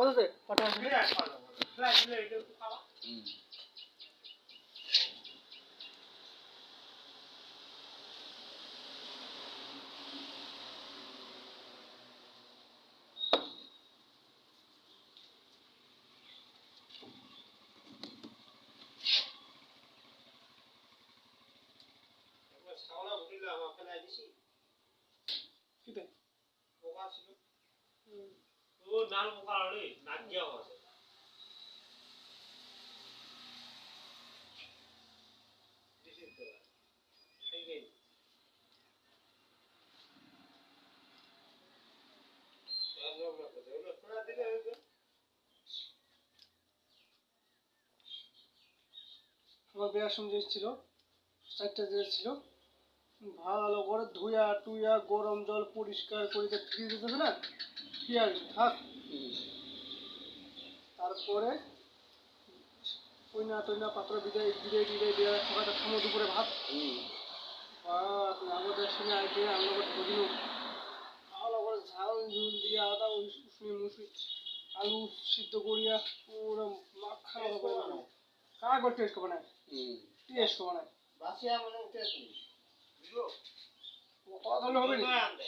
বলতে পাটা আসলে ছাওলা উঠিলাম আপনার দিছি কিতে পোকা ছিল ও নাল পোকা রে নাগিয়া আছে দিছি তো এই গে আমার বিয়ার সময় ছিল 4টা ড্রেস ছিল ভালো করে ধুইয়া টুইয়া গরম জল পরিষ্কার করে ফ্রিজ দিতেছে না কি আর থাক তারপরে টইনা পাত্র বিদায় সকালটা খামো দুপুরে ভাত ভাত আমাদের সঙ্গে আগে আমরা ধরিও ভালো করে ঝাল ঝুল দিয়া আদা উষ্ণি মুসি আলু সিদ্ধ করিয়া পুরো মাখা কাগজ টেস্ট করবে না টেস্ট করবে না বাসিয়া মানে টেস্ট নি বুঝলো কত ধরনের হবে না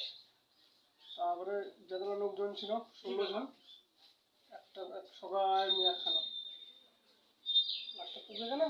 তারপরে যতগুলো লোকজন ছিল 16 জন একটা সবাই মিলে খানা লাস্টটা পুজো গেল